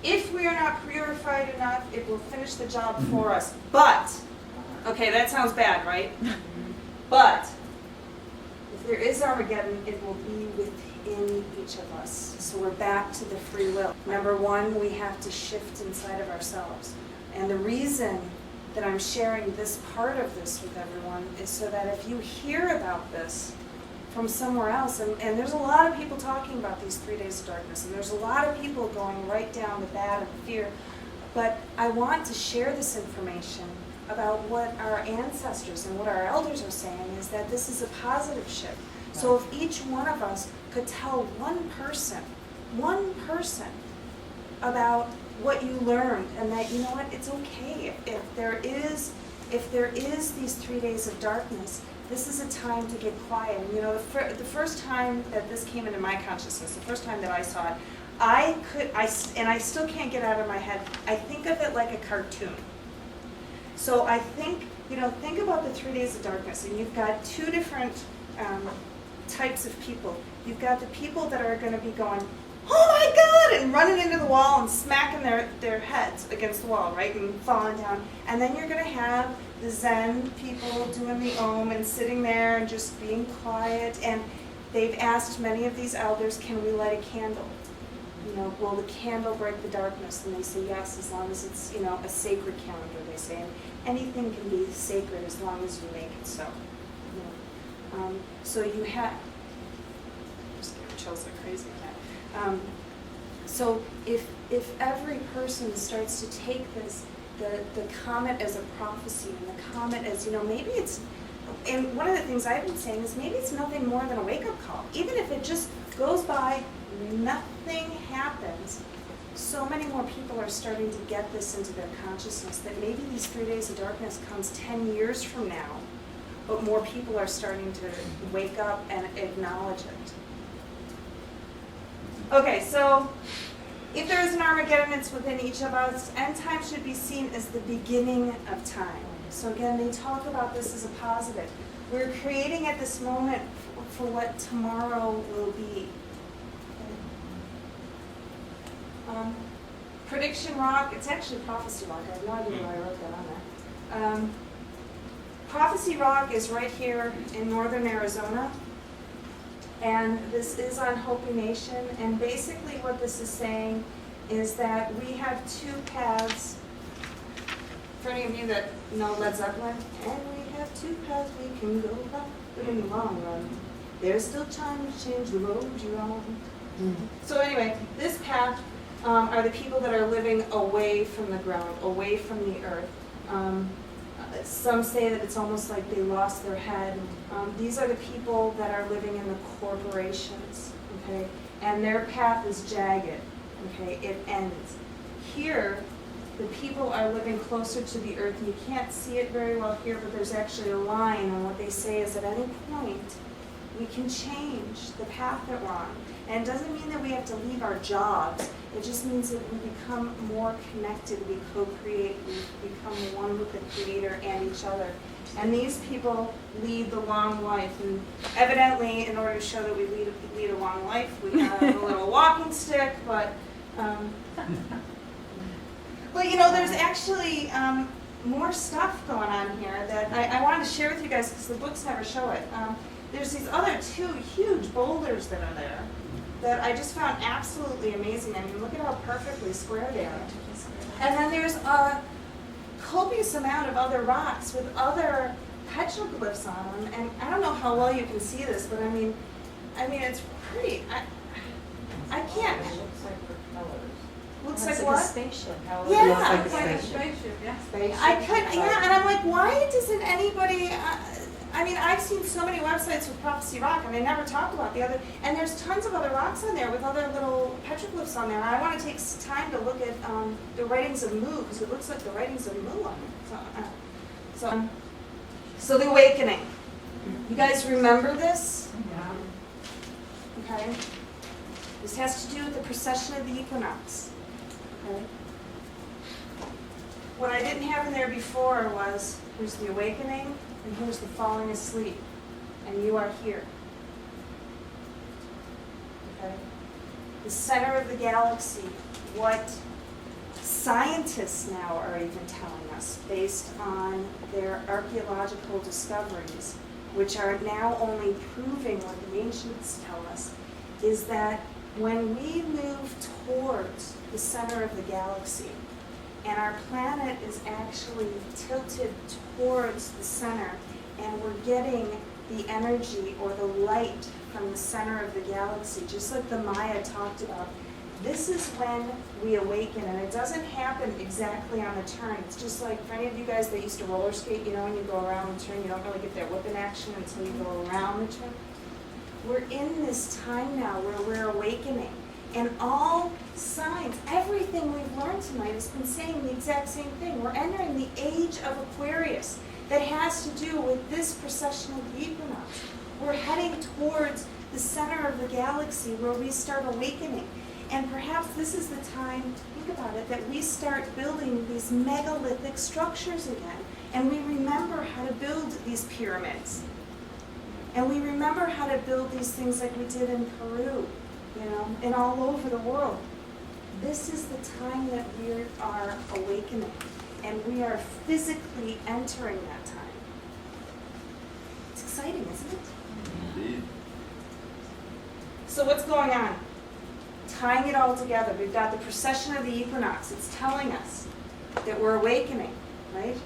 If we are not purified enough, it will finish the job for us. But, okay, that sounds bad, right? But, if there is Armageddon, it will be within each of us. So we're back to the free will. Number one, we have to shift inside of ourselves. And the reason that I'm sharing this part of this with everyone is so that if you hear about this from somewhere else, and there's a lot of people talking about these 3 days of darkness, and there's a lot of people going right down the bad and fear, but I want to share this information about what our ancestors and what our elders are saying is that this is a positive shift. So if each one of us could tell one person about what you learned, and that, you know what, it's okay. If there is these 3 days of darkness, this is a time to get quiet. And, you know, the first time that this came into my consciousness, the first time that I saw it, and I still can't get out of my head, I think of it like a cartoon. So I think, you know, think about the 3 days of darkness, and you've got two different types of people. You've got the people that are going to be going, oh my God, and running into the wall and smacking their heads against the wall, right, and falling down. And then you're going to have the Zen people doing the Om and sitting there and just being quiet. And they've asked many of these elders, can we light a candle? You know, will the candle break the darkness? And they say yes, as long as it's, you know, a sacred calendar, they say. And anything can be sacred as long as you make it so. You know? So you have, I'm just getting chills like crazy on that. So if every person starts to take this, the comet as a prophecy, and the comet as, you know, maybe it's, and one of the things I've been saying is maybe it's nothing more than a wake-up call. Even if it just goes by, nothing happens, so many more people are starting to get this into their consciousness that maybe these 3 days of darkness comes 10 years from now, but more people are starting to wake up and acknowledge it. Okay, so if there is an Armageddon, it's within each of us. End time should be seen as the beginning of time. So again, they talk about this as a positive. We're creating at this moment for what tomorrow will be. Okay. Prediction rock, it's actually prophecy rock. I have no idea why I wrote that on there. Prophecy rock is right here in northern Arizona. And this is on Hopi Nation, and basically what this is saying is that we have two paths. For any of you that know Led Zeppelin, and we have two paths we can go by, but in the long run, there's still time to change the road you're on. So anyway, this path are the people that are living away from the ground, away from the earth. Some say that it's almost like they lost their head. These are the people that are living in the corporations, okay? And their path is jagged, okay? It ends. Here, the people are living closer to the earth. You can't see it very well here, but there's actually a line, and what they say is at any point, we can change the path that we're on. And it doesn't mean that we have to leave our jobs. It just means that we become more connected, we co-create, we become one with the Creator and each other. And these people lead the long life. And evidently, in order to show that we lead a long life, we have a little walking stick, but well, you know, there's actually more stuff going on here that I wanted to share with you guys because the books never show it. There's these other two huge boulders that are there that I just found absolutely amazing. I mean, look at how perfectly square they are. And then there's a copious amount of other rocks with other petroglyphs on them. And I don't know how well you can see this, but I mean, it's pretty. I can't. It looks like propellers. Looks That's like what? a spaceship. Yeah, Looks like a like spaceship. Spaceship. I could, yeah, and I'm like, why doesn't anybody? I mean, I've seen so many websites with Prophecy Rock, and they never talk about the other. And there's tons of other rocks on there with other little petroglyphs on there. I want to take time to look at the writings of Mu, because it looks like the writings of Mu on it. So the awakening. You guys remember this? Yeah. Okay. This has to do with the precession of the equinox. Okay. What I didn't have in there before was here's the awakening and here's the falling asleep, and you are here. Okay. The center of the galaxy. What Scientists now are even telling us, based on their archaeological discoveries, which are now only proving what the ancients tell us, is that when we move towards the center of the galaxy, and our planet is actually tilted towards the center, and we're getting the energy or the light from the center of the galaxy, just like the Maya talked about, this is when we awaken, and it doesn't happen exactly on the turn. It's just like for any of you guys that used to roller skate, you know, when you go around the turn, you don't really get that whipping action until you go around the turn. We're in this time now where we're awakening, and all signs, everything we've learned tonight has been saying the exact same thing. We're entering the age of Aquarius that has to do with this precession of the equinox. We're heading towards the center of the galaxy where we start awakening. And perhaps this is the time, think about it, that we start building these megalithic structures again. And we remember how to build these pyramids. And we remember how to build these things like we did in Peru, you know, and all over the world. This is the time that we are awakening. And we are physically entering that time. It's exciting, isn't it? Indeed. So what's going on? Tying it all together, we've got the precession of the equinox. It's telling us that we're awakening, right?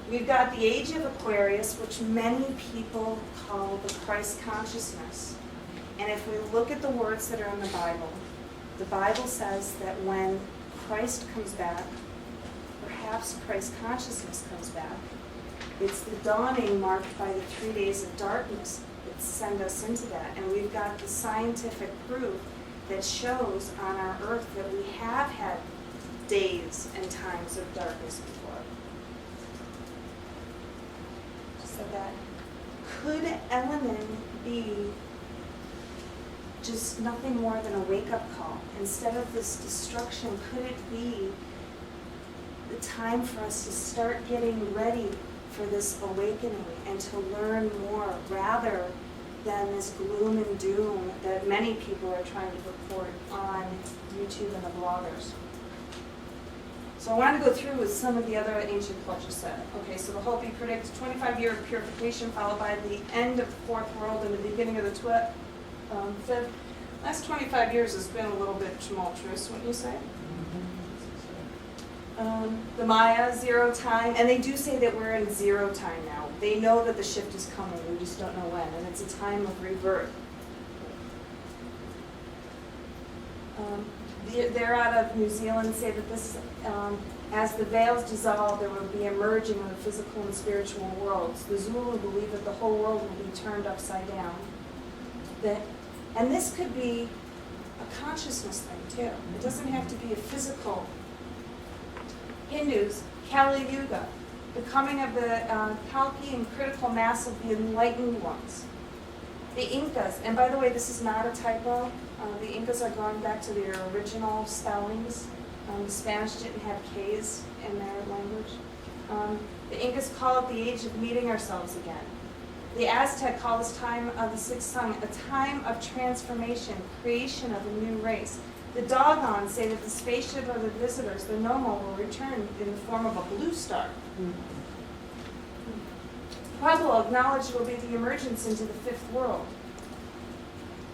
We've got the age of Aquarius, which many people call the Christ consciousness. And if we look at the words that are in the Bible says that when Christ comes back, perhaps Christ consciousness comes back, it's the dawning marked by the 3 days of darkness that send us into that. And we've got the scientific proof that shows on our earth that we have had days and times of darkness before. So that could Elenin be just nothing more than a wake-up call? Instead of this destruction, could it be the time for us to start getting ready for this awakening and to learn more rather than this gloom and doom that many people are trying to report on YouTube and the bloggers? So I want to go through with some of the other ancient cultures said. Okay, so the Hopi predict 25-year purification followed by the end of the fourth world and the beginning of the fifth. Last 25 years has been a little bit tumultuous, wouldn't you say? The Maya, zero time, and they do say that we're in zero time now. They know that the shift is coming, we just don't know when, and it's a time of rebirth. They're out of New Zealand, say that this, as the veils dissolve, there will be a merging of the physical and spiritual worlds. The Zulu believe that the whole world will be turned upside down. And this could be a consciousness thing too. It doesn't have to be a physical. Hindus, Kali Yuga, the coming of the Kalki and critical mass of the enlightened ones. The Incas, and by the way, this is not a typo. The Incas are going back to their original spellings. The Spanish didn't have K's in their language. The Incas call it the age of meeting ourselves again. The Aztec call this time of the sixth sun a time of transformation, creation of a new race. The Dogon say that the spaceship of the visitors, the Nomo, will return in the form of a blue star. Pueblo acknowledged will be the emergence into the fifth world.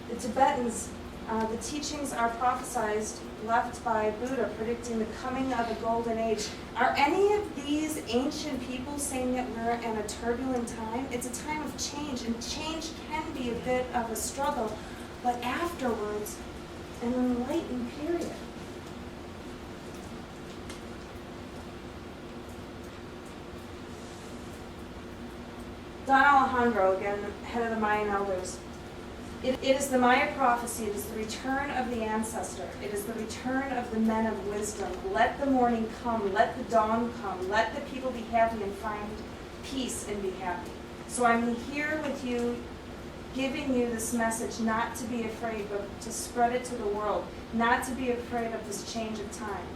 The Tibetans, the teachings are prophesized left by Buddha predicting the coming of a golden age. Are any of these ancient people saying that we're in a turbulent time? It's a time of change, and change can be a bit of a struggle, but afterwards, an enlightened period. Don Alejandro, again, head of the Mayan elders. It is the Maya prophecy. It is the return of the ancestor. It is the return of the men of wisdom. Let the morning come. Let the dawn come. Let the people be happy and find peace and be happy. So I'm here with you, giving you this message not to be afraid, but to spread it to the world. Not to be afraid of this change of time.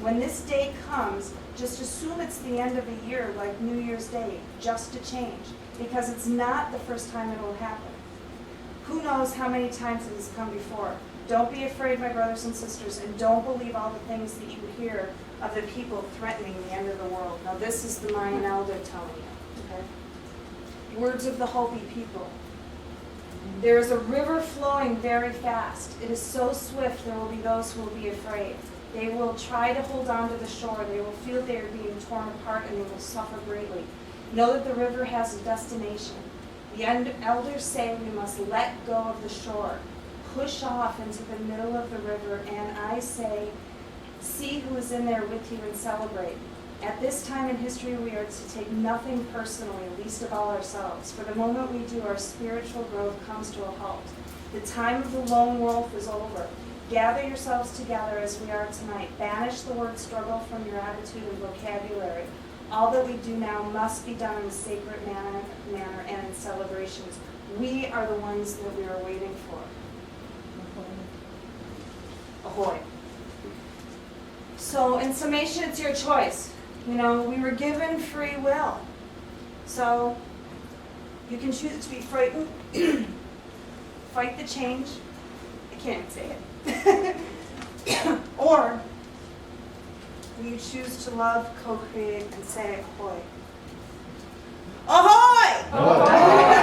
When this day comes, just assume it's the end of a year, like New Year's Day, just a change. Because it's not the first time it will happen. Who knows how many times it has come before. Don't be afraid, my brothers and sisters, and don't believe all the things that you hear of the people threatening the end of the world. Now this is the Mayan elder telling you, okay? Words of the Hopi people. There is a river flowing very fast. It is so swift there will be those who will be afraid. They will try to hold on to the shore. They will feel they are being torn apart and they will suffer greatly. Know that the river has a destination. The elders say we must let go of the shore, push off into the middle of the river, and I say, see who is in there with you and celebrate. At this time in history, we are to take nothing personally, least of all ourselves. For the moment we do, our spiritual growth comes to a halt. The time of the lone wolf is over. Gather yourselves together as we are tonight. Banish the word struggle from your attitude and vocabulary. All that we do now must be done in a sacred manner and in celebrations. We are the ones that we are waiting for. Ahoy. So in summation, it's your choice. You know, we were given free will. So you can choose to be frightened, fight the change. I can't even say it. Or you choose to love, co-create, and say ahoy. Ahoy! Ahoy!